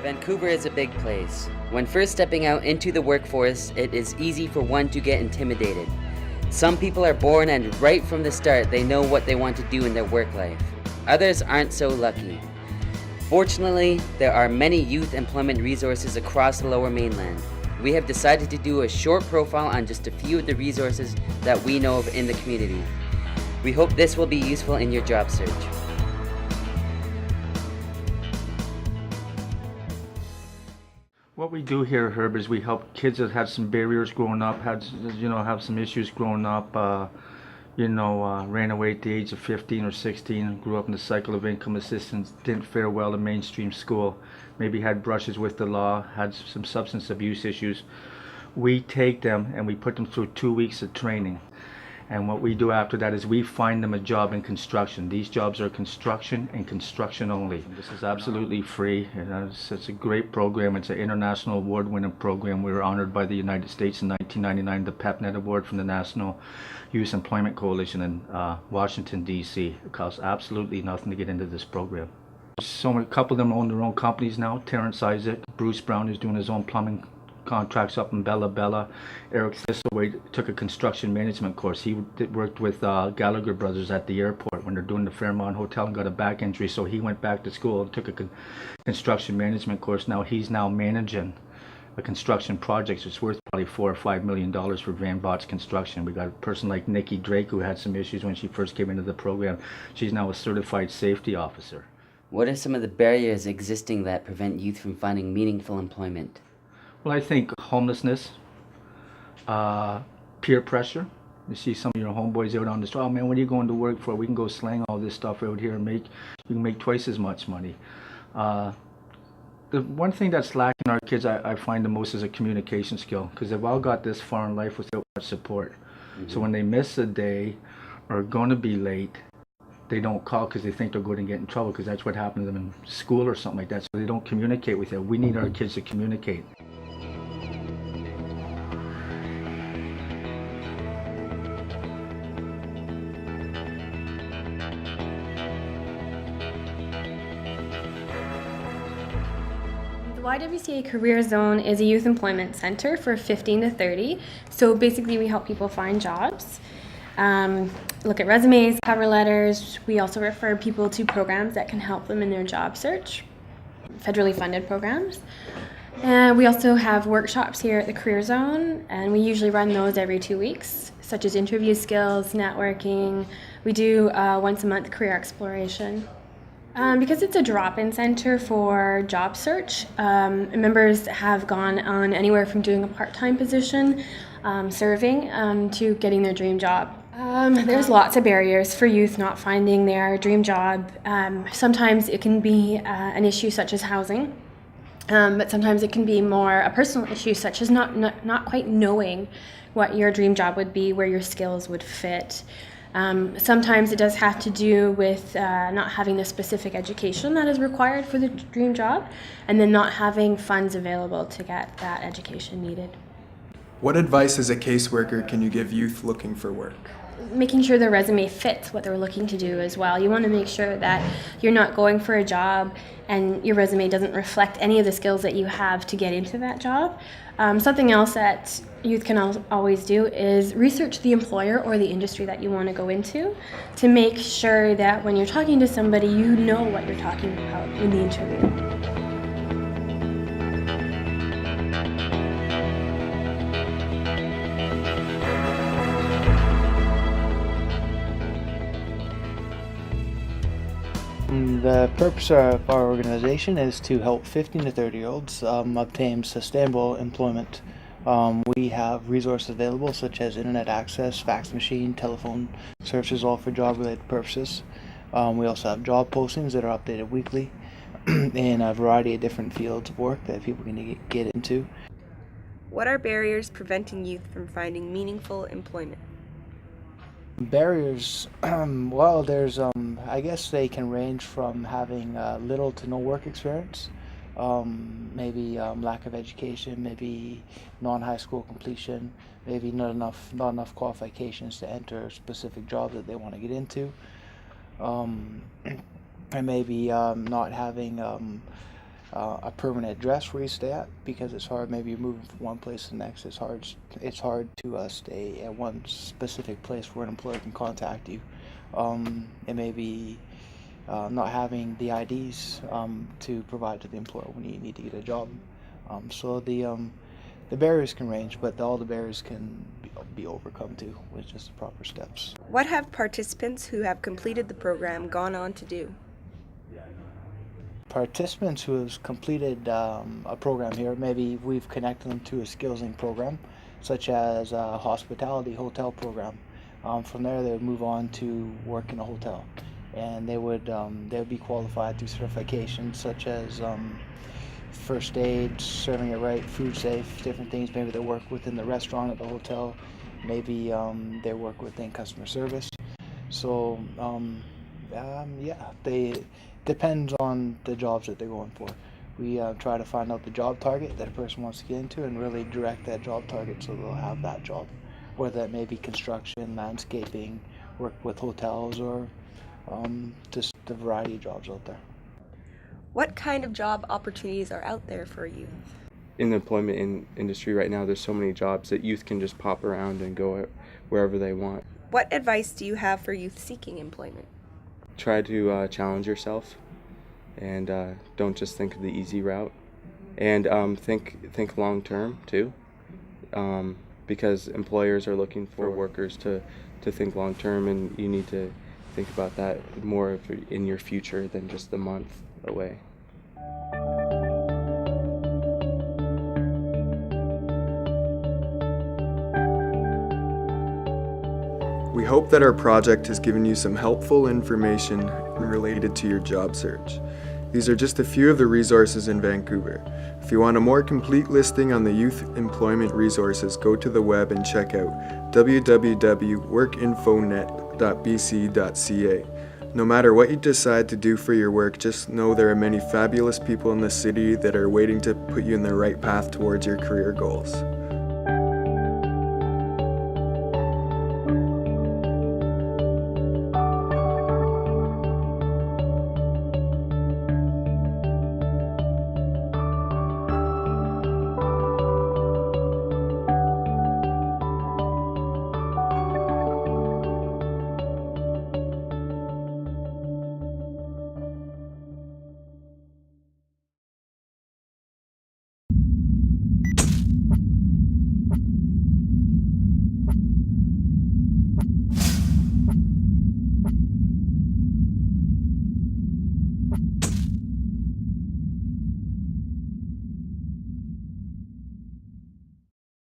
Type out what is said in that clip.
Vancouver is a big place. When first stepping out into the workforce, it is easy for one to get intimidated. Some people are born and right from the start they know what they want to do in their work life. Others aren't so lucky. Fortunately, there are many youth employment resources across the Lower Mainland. We have decided to do a short profile on just a few of the resources that we know of in the community. We hope this will be useful in your job search. What we do here, Herb, is we help kids that had some barriers growing up, have some issues growing up, ran away at the age of 15 or 16, grew up in the cycle of income assistance, didn't fare well in mainstream school, maybe had brushes with the law, had some substance abuse issues. We take them and we put them through 2 weeks of training. And what we do after that is we find them a job in construction. These jobs are construction and construction only. This is absolutely free. It's a great program. It's an international award-winning program. We were honored by the United States in 1999, the PEPNET Award from the National Youth Employment Coalition in Washington, D.C. It costs absolutely nothing to get into this program. A couple of them own their own companies now. Terrence Isaac, Bruce Brown is doing his own plumbing contracts up in Bella Bella. Eric Thistlewaite took a construction management course. He worked with Gallagher Brothers at the airport when they're doing the Fairmont Hotel and got a back injury, so he went back to school and took a construction management course. Now he's managing a construction project. It's worth probably $4 or $5 million for Van Bott's Construction. We got a person like Nikki Drake who had some issues when she first came into the program. She's now a certified safety officer. What are some of the barriers existing that prevent youth from finding meaningful employment? Well, I think homelessness, peer pressure. You see some of your homeboys out on the street, oh man, what are you going to work for? We can go slang all this stuff out here and you can make twice as much money. The one thing that's lacking our kids, I find the most, is a communication skill, because they've all got this far in life without much support. Mm-hmm. So when they miss a day or are going to be late, they don't call because they think they're going to get in trouble, because that's what happened to them in school or something like that. So they don't communicate with you. We need our kids to communicate. The YWCA Career Zone is a youth employment center for 15 to 30. So basically we help people find jobs, look at resumes, cover letters. We also refer people to programs that can help them in their job search, federally funded programs. And we also have workshops here at the Career Zone, and we usually run those every 2 weeks, such as interview skills, networking. We do once a month career exploration. Because it's a drop-in center for job search, members have gone on anywhere from doing a part-time position, serving, to getting their dream job. There's lots of barriers for youth not finding their dream job. Sometimes it can be an issue such as housing, but sometimes it can be more a personal issue such as not quite knowing what your dream job would be, where your skills would fit. Sometimes it does have to do with not having the specific education that is required for the dream job, and then not having funds available to get that education needed. What advice as a caseworker can you give youth looking for work? Making sure their resume fits what they're looking to do as well. You want to make sure that you're not going for a job and your resume doesn't reflect any of the skills that you have to get into that job. Something else that youth can always do is research the employer or the industry that you want to go into, to make sure that when you're talking to somebody, you know what you're talking about in the interview. The purpose of our organization is to help 15 to 30-year-olds obtain sustainable employment. We have resources available such as internet access, fax machine, telephone services, all for job-related purposes. We also have job postings that are updated weekly in a variety of different fields of work that people can get into. What are barriers preventing youth from finding meaningful employment? Barriers, well, there's, I guess they can range from having little to no work experience, maybe lack of education, maybe non-high school completion, maybe not enough qualifications to enter a specific job that they want to get into, and maybe not having a permanent address where you stay at, because it's hard. Maybe you're moving from one place to the next. It's hard. It's hard to stay at one specific place where an employer can contact you. It may be not having the IDs to provide to the employer when you need to get a job. So the barriers can range, but all the barriers can be overcome too with just the proper steps. What have participants who have completed the program gone on to do? Participants who have completed a program here, maybe we've connected them to a skills-linked program, such as a hospitality hotel program. From there, they would move on to work in a hotel, and they would be qualified through certifications such as first aid, serving it right, food safe, different things. Maybe they work within the restaurant at the hotel. Maybe they work within customer service. So they depends on the jobs that they're going for. We try to find out the job target that a person wants to get into and really direct that job target so they'll have that job, whether that may be construction, landscaping, work with hotels, or just the variety of jobs out there. What kind of job opportunities are out there for youth? In the employment industry right now, there's so many jobs that youth can just pop around and go wherever they want. What advice do you have for youth seeking employment? Try to challenge yourself, and don't just think of the easy route, and think long term too, because employers are looking for workers to think long term, and you need to think about that more in your future than just the month away. We hope that our project has given you some helpful information related to your job search. These are just a few of the resources in Vancouver. If you want a more complete listing on the youth employment resources, go to the web and check out www.workinfonet.bc.ca. No matter what you decide to do for your work, just know there are many fabulous people in the city that are waiting to put you in the right path towards your career goals.